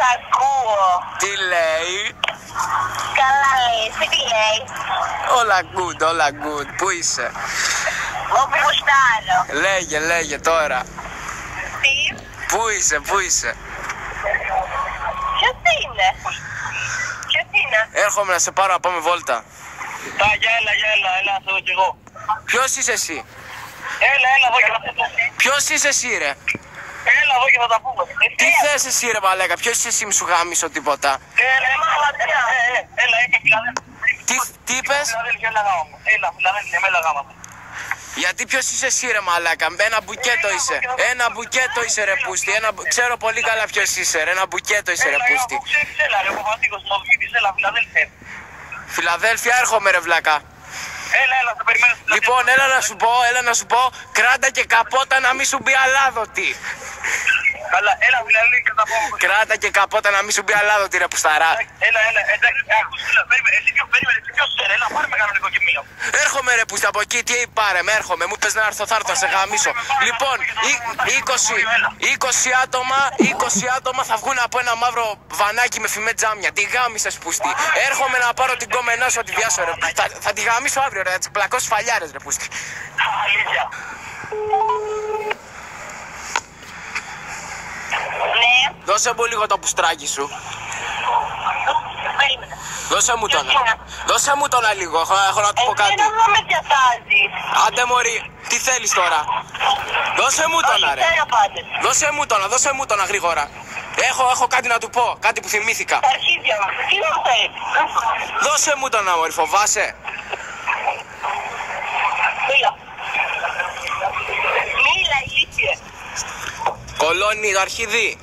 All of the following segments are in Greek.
Σ' ακούω. Τι λέει? Καλά λέει, εσύ τι λέει? Όλα good, όλα good. Πού είσαι? Όπου γουστάρω. Λέγε τώρα. Τι? Πού είσαι? Ποιος είναι? Έρχομαι να σε πάρω να πάμε βόλτα. Έλα, θέλω κι εγώ. Ποιος είσαι εσύ? Έλα, εδώ και θα τα πούμε. Ποιος είσαι εσύ ρε? Έλα, εδώ και θα τα πούμε. Τι θες εσύ ρε μαλάκα? Ποιος είσαι εσύ, μη σου γάμισω τίποτα? Έλα, έχει φιλαδέλφια. Τι είπες? Φιλαδέλφια, με γάμα. Γιατί ποιος είσαι εσύ ρε μαλάκα? Ένα μπουκέτο είσαι. Ένα μπουκέτο είσαι ρε πούστη. Ξέρω πολύ καλά ποιος είσαι ρε. Ένα μπουκέτο είσαι ρε πούστη. Έλα, ρε, ο Παπαδίκος, Μοσβήτης, έλα, Φιλαδέλφια. Φιλαδέλφια, έρχομαι ρε βλάκα. Έλα, σε περιμένω. Λοιπόν, έλα να σου πω, κράτα και καπότα να μην σου μπει αλάδοτη. Καλά, έλα, Φιλαδέλφια, και θα πω. Κράτα και καπότα να μην σου μπει αλάδοτη ρε πουσταρά. Έλα, εντάξει, άκουσε, περίμενε, εσύ ποιος είσαι, έλα, πάρε με κανονικό και μία. Έρχομαι ρε πούστα από εκεί, τι πάρε με, έρχομαι, μου πες να έρθω, θα έρθω, θα σε γαμίσω. Λοιπόν, 20 άτομα θα βγουν από ένα μαύρο βανάκι με φημέ τζάμια. Τη γάμισες πούστη. Έρχομαι να πάρω την κομμενά σου, τη βιάσω ρε. Θα τη γαμίσω αύριο ρε, θα τις πλακώσω φαλιάρες ρε πούστη. Αλήθεια. Ναι. Δώσε μου λίγο το πουστράκι σου. Περίμενε. Δώσε μου τον λίγο, έχω να του πω κάτι. Δεν με διατάζεις. Άντε μωρή, τι θέλεις τώρα? Δώσε μου τον ρε. Δώσε μου τον γρήγορα. Έχω κάτι να του πω, κάτι που θυμήθηκα. Τα αρχίδια μου, τι να θέλεις? Δώσε μου τον μωρή, φοβάσαι? Μίλα, ηλίθιε. Κολόνι, το αρχίδι.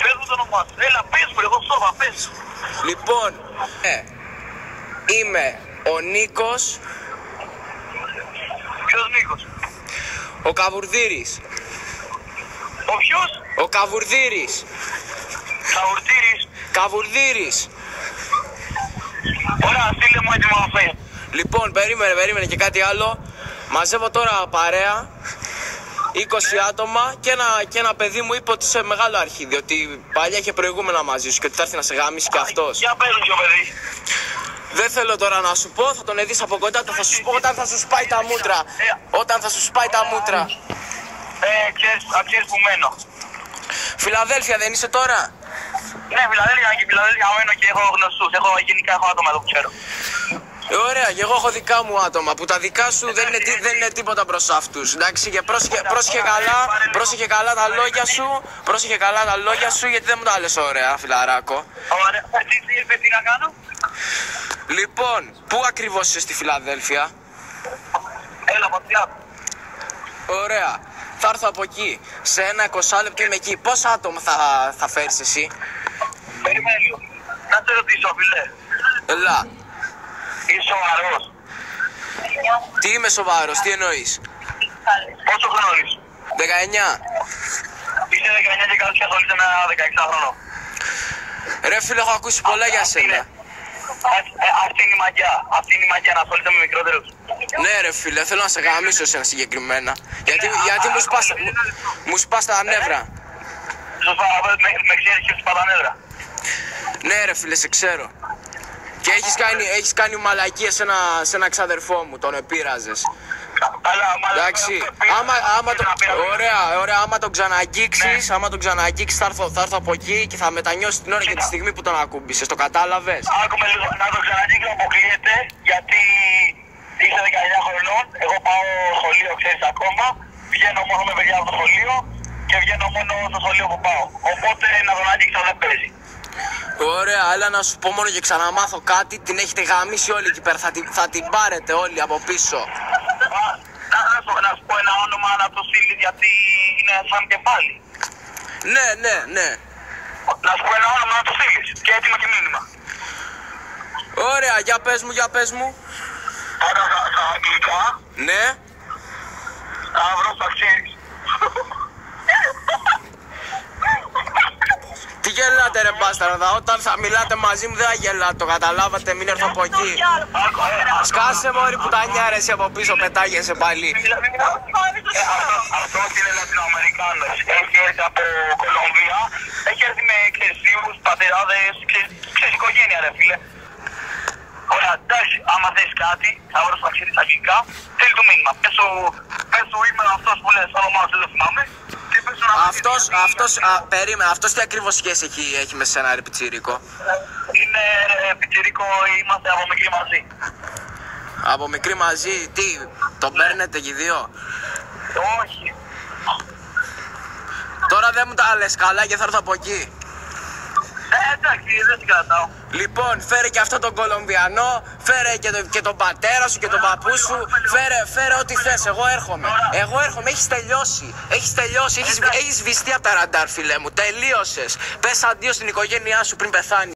Πες μου το όνομά σου. Έλα, πες μου, εγώ σώμα, πες. Λοιπόν, είμαι ο Νίκος. Ποιος Νίκος? Ο Καβουρδίρης. Ο ποιος? Ο Καβουρδίρης. Καβουρδίρης. Ωραία, στείλε μου έτοιμο αυτό. Λοιπόν, περίμενε και κάτι άλλο. Μαζεύω τώρα παρέα 20 άτομα και ένα παιδί μου είπε ότι είσαι μεγάλο αρχίδι. Ότι παλιά είχε προηγούμενα μαζί σου και ότι θα έρθει να σε γάμισει κι αυτός. Για πες μου, παιδί. Δεν θέλω τώρα να σου πω, θα τον δεις από κοντά, θα σου πω όταν θα σου σπάει τα μούτρα. Όταν θα σου σπάει τα μούτρα. Ξέρεις που μένω. Φιλαδέλφια δεν είσαι τώρα? Ναι, Φιλαδέλφια μένω και έχω γνωστούς. Γενικά έχω άτομα εδώ που ξέρω. Ωραία, και εγώ έχω δικά μου άτομα που τα δικά σου δεν είναι τίποτα προς αυτούς. Εντάξει, και πρόσεχε καλά τα λόγια σου. Πρόσεχε καλά τα λόγια σου, γιατί δεν μου τα λες ωραία, φιλαράκο. Ωραία, εσύ τι να κάνω? Λοιπόν, πού ακριβώς είσαι στη Φιλαδέλφια? Έλα, πατριά. Ωραία, θα έρθω από εκεί. Σε ένα 20 λεπτό είμαι εκεί. Πόσα άτομα θα φέρεις εσύ? Περίμενε λίγο. Να σε ρωτήσω, φίλε. Ελά. Είσαι σοβαρός? Τι είμαι σοβαρός, τι εννοείς? Πόσο χρόνο είσαι? 19. Είσαι 19 και καλώς και ασχολείσαι με ένα 16χρονο. Ρε φίλε, έχω ακούσει πολλά για σένα. Αυτή είναι η μαγιά, να ασχολείσαι με μικρότερους. Ναι ρε φίλε, θέλω να σε γαμίσω εσένα συγκεκριμένα. Γιατί μου σπάς τα νεύρα. Με ξέρεις και σου σπά τα νεύρα. Ναι ρε φίλε, σε ξέρω. Και έχεις κάνει μαλακίες σε ένα ξαδερφό μου, τον επήραζες. Εντάξει, ωραία, άμα τον ξαναγγίξεις, θα έρθω από εκεί και θα μετανιώσεις την ώρα και τη στιγμή που τον ακούμπησες, το κατάλαβες? Άκουμε λίγο, να τον ξαναγγίξω αποκλείεται, γιατί είσαι 19 χρονών, εγώ πάω σχολείο, ξέρεις ακόμα, βγαίνω μόνο με παιδιά από το σχολείο και βγαίνω μόνο στο σχολείο που πάω, οπότε να τον αγγίξω δεν παίζει. Ωραία, έλα να σου πω μόνο και ξαναμάθω κάτι, την έχετε γαμίσει όλοι εκεί πέρα, θα την πάρετε όλοι από πίσω. Να σου πω ένα όνομα να το στείλεις, γιατί είναι σαν κεφάλι. Ναι. Να σου πω ένα όνομα να το στείλεις και έτοιμο και μήνυμα. Ωραία, για πες μου. Άρα στα αγγλικά. Ναι. Σταύρος, θα ξέρεις. Τι γελάτε ρε μπάσταρδα, όταν θα μιλάτε μαζί μου δεν θα γελάτε, το καταλάβατε, μην έρθω από εκεί. Σκάσε μωρή πουτανιά ρε, εσύ από πίσω πετάγεσαι πάλι. Αυτός είναι Λατινοαμερικάνος, έχει έρθει από Κολομβία Έχει έρθει με ξεσίους, πατεράδες, ξέρεις οικογένεια ρε φίλε. Ωραία, εντάξει, άμα θες κάτι, θα βρω να ξέρεις αγγλικά, θέλει το μήνυμα. Πες σου είμαι αυτός που λες, όνομά σου δεν θυμάμαι. Αυτός τι ακριβώς σχέση έχει με σένα ρε πιτσιρίκο? Είναι πιτσιρίκο, είμαστε από μικρή μαζί. Από μικρή μαζί, τι, τον παίρνετε και οι δύο? Όχι. Τώρα δεν μου τα λες καλά και θα έρθω από εκεί. Εντάξει, δεν την κρατάω. Λοιπόν, φέρε και αυτόν τον Κολομβιανό, φέρε και τον πατέρα σου και τον παππού σου, φέρε ό,τι θες, εγώ έρχομαι, έχεις τελειώσει, έχεις βυστεί από τα ραντάρ φίλε μου, τελείωσες, πες αντίο στην οικογένειά σου πριν πεθάνει.